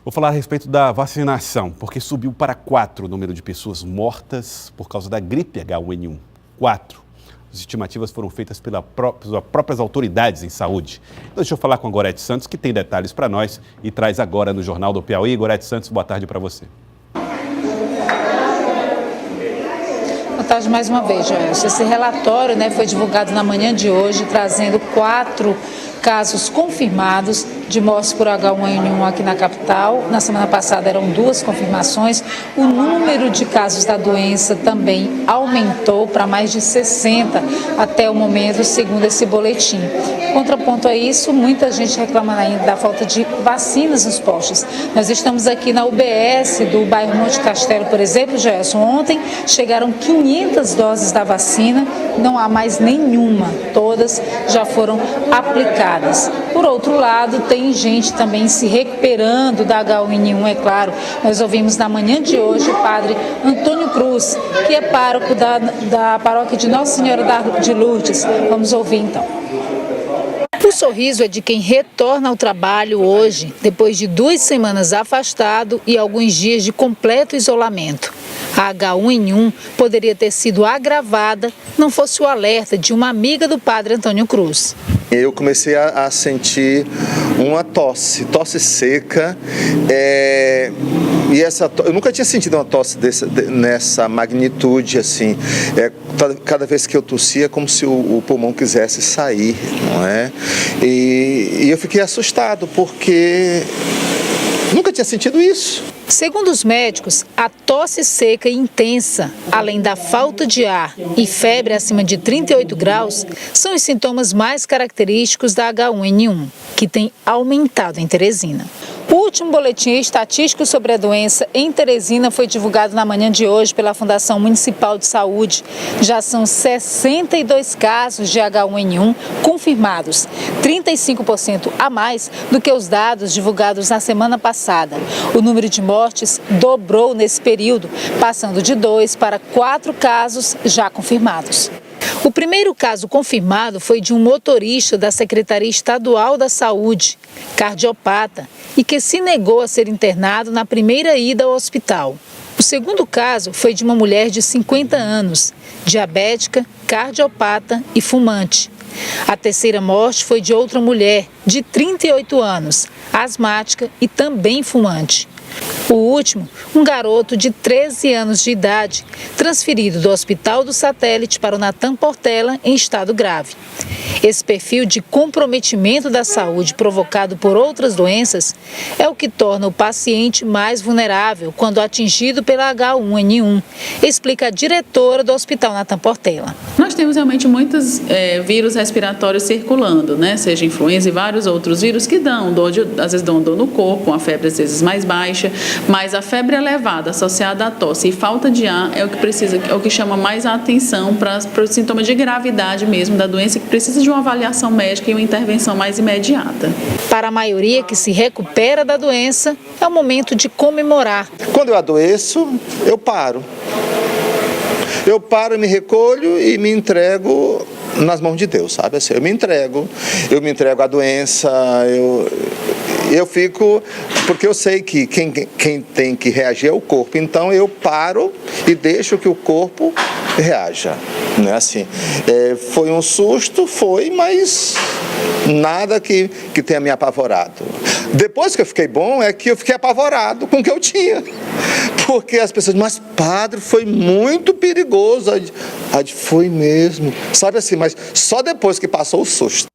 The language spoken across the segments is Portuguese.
Vou falar a respeito da vacinação, porque subiu para 4 o número de pessoas mortas por causa da gripe H1N1. 4. As estimativas foram feitas pelas próprias autoridades em saúde. Então, deixa eu falar com a Gorete Santos, que tem detalhes para nós e traz agora no Jornal do Piauí. Gorete Santos, boa tarde para você. Boa tarde mais uma vez, Joelson. Esse relatório foi divulgado na manhã de hoje, trazendo 4 casos confirmados de mortes por H1N1 aqui na capital. Na semana passada eram 2 confirmações. O número de casos da doença também aumentou para mais de 60 até o momento, segundo esse boletim. Contraponto a isso, muita gente reclama ainda da falta de vacinas nos postos. Nós estamos aqui na UBS do bairro Monte Castelo, por exemplo, Gerson. Ontem chegaram 500 doses da vacina, não há mais nenhuma. Todas já foram aplicadas. Por outro lado, tem gente também se recuperando da H1N1, é claro. Nós ouvimos na manhã de hoje o padre Antônio Cruz, que é pároco da paróquia de Nossa Senhora de Lourdes. Vamos ouvir então. O sorriso é de quem retorna ao trabalho hoje, depois de 2 semanas afastado e alguns dias de completo isolamento. A H1N1 poderia ter sido agravada, não fosse o alerta de uma amiga do padre Antônio Cruz. Eu comecei a sentir uma tosse seca, e eu nunca tinha sentido uma tosse nessa magnitude assim. Cada vez que eu tossia, é como se o pulmão quisesse sair, não é? E eu fiquei assustado porque nunca tinha sentido isso. Segundo os médicos, a tosse seca e intensa, além da falta de ar e febre acima de 38 graus, são os sintomas mais característicos da H1N1, que tem aumentado em Teresina. O último boletim estatístico sobre a doença em Teresina foi divulgado na manhã de hoje pela Fundação Municipal de Saúde. Já são 62 casos de H1N1 confirmados, 35% a mais do que os dados divulgados na semana passada. O número de mortes dobrou nesse período, passando de 2 para 4 casos já confirmados. O primeiro caso confirmado foi de um motorista da Secretaria Estadual da Saúde, cardiopata, e que se negou a ser internado na primeira ida ao hospital. O segundo caso foi de uma mulher de 50 anos, diabética, cardiopata e fumante. A terceira morte foi de outra mulher, de 38 anos, asmática e também fumante. O último, um garoto de 13 anos de idade, transferido do Hospital do Satélite para o Natan Portela em estado grave. Esse perfil de comprometimento da saúde provocado por outras doenças é o que torna o paciente mais vulnerável quando atingido pela H1N1, explica a diretora do Hospital Natan Portela. Nós temos realmente muitos vírus respiratórios circulando, né? Seja influenza e vários outros vírus que às vezes dão dor no corpo, uma febre às vezes mais baixa, mas a febre elevada associada à tosse e falta de ar é o que chama mais a atenção para o sintoma de gravidade mesmo da doença, que precisa de uma avaliação médica e uma intervenção mais imediata. Para a maioria que se recupera da doença, é o momento de comemorar. Quando eu adoeço, eu paro. Eu paro, me recolho e me entrego nas mãos de Deus, sabe? Assim, eu me entrego à doença, eu fico, porque eu sei que quem tem que reagir é o corpo, então eu paro e deixo que o corpo reaja, né? Assim, foi um susto, mas nada que tenha me apavorado. Depois que eu fiquei bom, é que eu fiquei apavorado com o que eu tinha, porque as pessoas, mas padre, foi muito perigoso. Foi mesmo, sabe assim, mas só depois que passou o susto.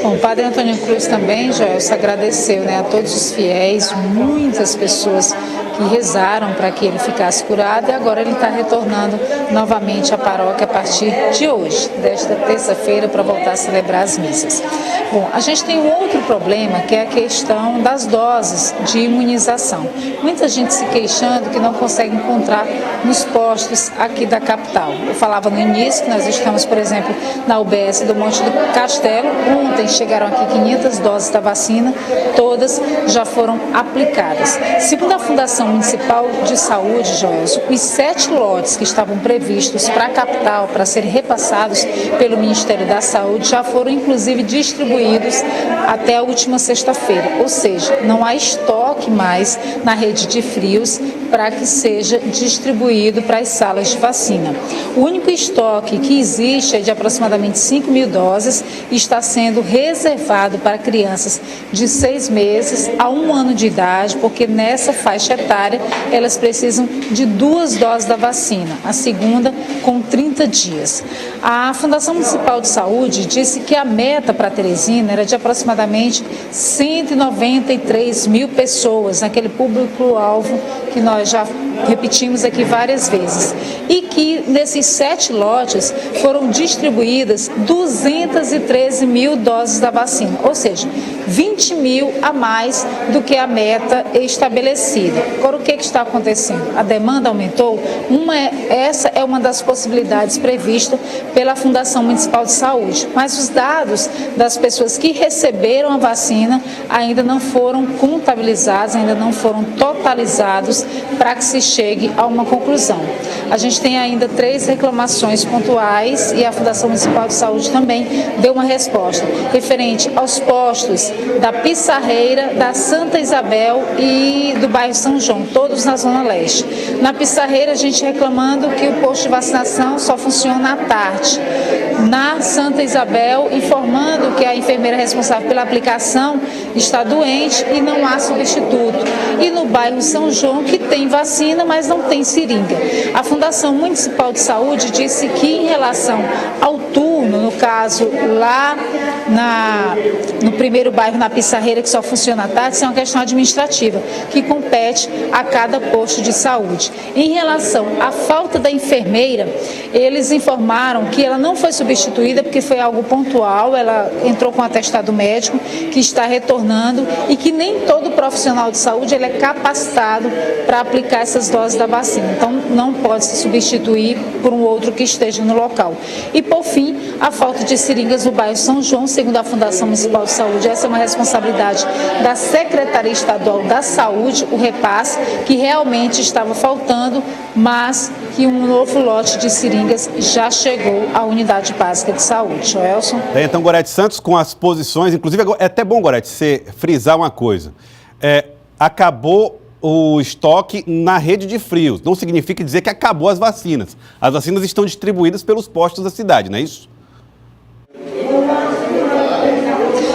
Bom, o padre Antônio Cruz também, Joelson, agradeceu a todos os fiéis, muitas pessoas que rezaram para que ele ficasse curado, e agora ele está retornando novamente à paróquia a partir de hoje, desta terça-feira, para voltar a celebrar as missas. Bom, a gente tem um outro problema, que é a questão das doses de imunização. Muita gente se queixando que não consegue encontrar nos postos aqui da capital. Eu falava no início que nós estamos, por exemplo, na UBS do Monte do Castelo. Ontem chegaram aqui 500 doses da vacina, todas já foram aplicadas. Segundo a Fundação Municipal de Saúde, Joelson, os 7 lotes que estavam previstos para a capital, para serem repassados pelo Ministério da Saúde, já foram inclusive distribuídos distribuídos até a última sexta-feira, ou seja, não há estoque mais na rede de frios para que seja distribuído para as salas de vacina. O único estoque que existe é de aproximadamente 5.000 doses e está sendo reservado para crianças de 6 meses a 1 ano de idade, porque nessa faixa etária elas precisam de 2 doses da vacina, a segunda com 30 dias. A Fundação Municipal de Saúde disse que a meta para Teresina era de aproximadamente 193 mil pessoas, naquele público-alvo que nós já repetimos aqui várias vezes, e que nesses 7 lotes foram distribuídas 213 mil doses da vacina, ou seja, 20 mil a mais do que a meta estabelecida. Agora, o que está acontecendo? A demanda aumentou? Essa é uma das possibilidades previstas pela Fundação Municipal de Saúde, mas os dados das pessoas que receberam a vacina ainda não foram contabilizados, ainda não foram totalizados para que se chegue a uma conclusão. A gente tem ainda 3 reclamações pontuais e a Fundação Municipal de Saúde também deu uma resposta referente aos postos da Pissarreira, da Santa Isabel e do bairro São João, todos na Zona Leste. Na Pissarreira, a gente reclamando que o posto de vacinação só funciona à tarde. Na Santa Isabel, informando que a enfermeira responsável pela aplicação está doente e não há substituto. E no bairro São João, que tem vacina, mas não tem seringa. A Fundação Municipal de Saúde disse que em relação ao turno, no caso lá no primeiro bairro, na Pissarreira, que só funciona à tarde, isso é uma questão administrativa, que compete a cada posto de saúde. Em relação à falta da enfermeira, eles informaram que ela não foi substituída porque foi algo pontual, ela entrou com atestado médico, que está retornando e que nem todo profissional de saúde ele é capacitado para aplicar essas doses da vacina. Então, não pode se substituir por um outro que esteja no local. E, por fim, a falta de seringas no bairro São João, segundo a Fundação Municipal de Saúde, essa é uma responsabilidade da Secretaria Estadual da Saúde, o repasse, que realmente estava faltando, mas que um novo lote de seringas já chegou à Unidade Básica de Saúde. Joelson? Então, Gorete Santos, com as posições, inclusive, é até bom, Gorete, você frisar uma coisa. Acabou o estoque na rede de frios. Não significa dizer que acabou as vacinas. As vacinas estão distribuídas pelos postos da cidade, não é isso?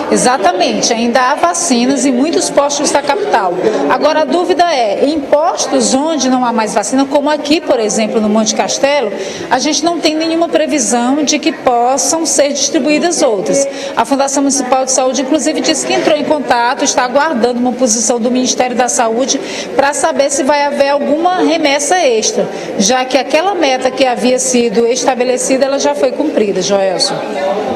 Exatamente, ainda há vacinas em muitos postos da capital. Agora, a dúvida é, em postos onde não há mais vacina, como aqui, por exemplo, no Monte Castelo, a gente não tem nenhuma previsão de que possam ser distribuídas outras. A Fundação Municipal de Saúde, inclusive, disse que entrou em contato, está aguardando uma posição do Ministério da Saúde para saber se vai haver alguma remessa extra, já que aquela meta que havia sido estabelecida, ela já foi cumprida. Joelson.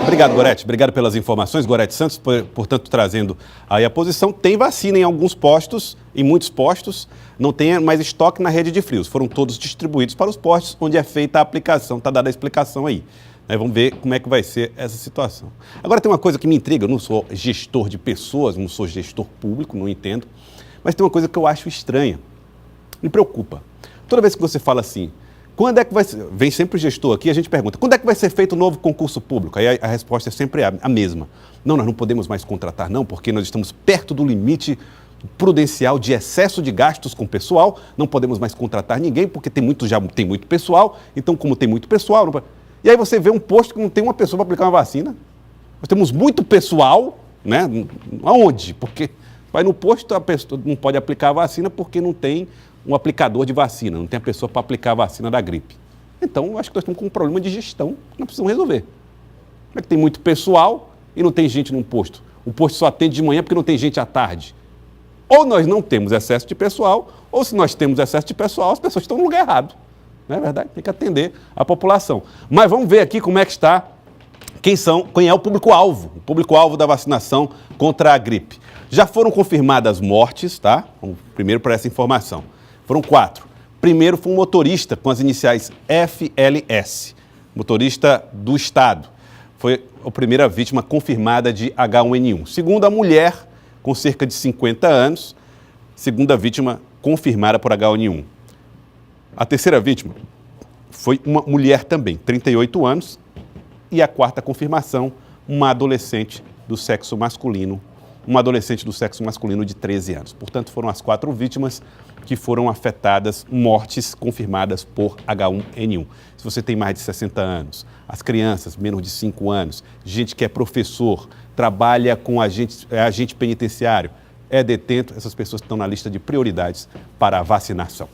Obrigado, Gorete. Obrigado pelas informações. Gorete Santos, portanto, trazendo aí a posição. Tem vacina em alguns postos, em muitos postos, não tem mais estoque na rede de frios. Foram todos distribuídos para os postos onde é feita a aplicação. Está dada a explicação aí. Vamos ver como é que vai ser essa situação. Agora, tem uma coisa que me intriga. Eu não sou gestor de pessoas, não sou gestor público, não entendo. Mas tem uma coisa que eu acho estranha. Me preocupa. Toda vez que você fala assim, quando é que vai ser? Vem sempre o gestor aqui, a gente pergunta, quando é que vai ser feito o novo concurso público? Aí a resposta é sempre a mesma. Não, nós não podemos mais contratar, não, porque nós estamos perto do limite prudencial de excesso de gastos com pessoal, não podemos mais contratar ninguém, porque já tem muito pessoal, então como tem muito pessoal... Não... E aí você vê um posto que não tem uma pessoa para aplicar uma vacina. Nós temos muito pessoal, né? Aonde? Porque vai no posto, a pessoa não pode aplicar a vacina porque não tem um aplicador de vacina, não tem a pessoa para aplicar a vacina da gripe. Então, eu acho que nós estamos com um problema de gestão que nós precisamos resolver. Como é que tem muito pessoal e não tem gente num posto? O posto só atende de manhã porque não tem gente à tarde. Ou nós não temos excesso de pessoal, ou se nós temos excesso de pessoal, as pessoas estão no lugar errado. Não é verdade? Tem que atender a população. Mas vamos ver aqui como é que está, quem é o público-alvo da vacinação contra a gripe. Já foram confirmadas mortes, tá? Vamos primeiro para essa informação. Foram 4. Primeiro foi um motorista com as iniciais FLS, motorista do estado. Foi a primeira vítima confirmada de H1N1. Segundo, a mulher com cerca de 50 anos, segunda vítima confirmada por H1N1. A terceira vítima foi uma mulher também, 38 anos. E a quarta confirmação, uma adolescente do sexo masculino, uma adolescente do sexo masculino de 13 anos. Portanto, foram as 4 vítimas que foram afetadas, mortes confirmadas por H1N1. Se você tem mais de 60 anos, as crianças, menos de 5 anos, gente que é professor, trabalha com agente penitenciário, é detento, essas pessoas estão na lista de prioridades para a vacinação.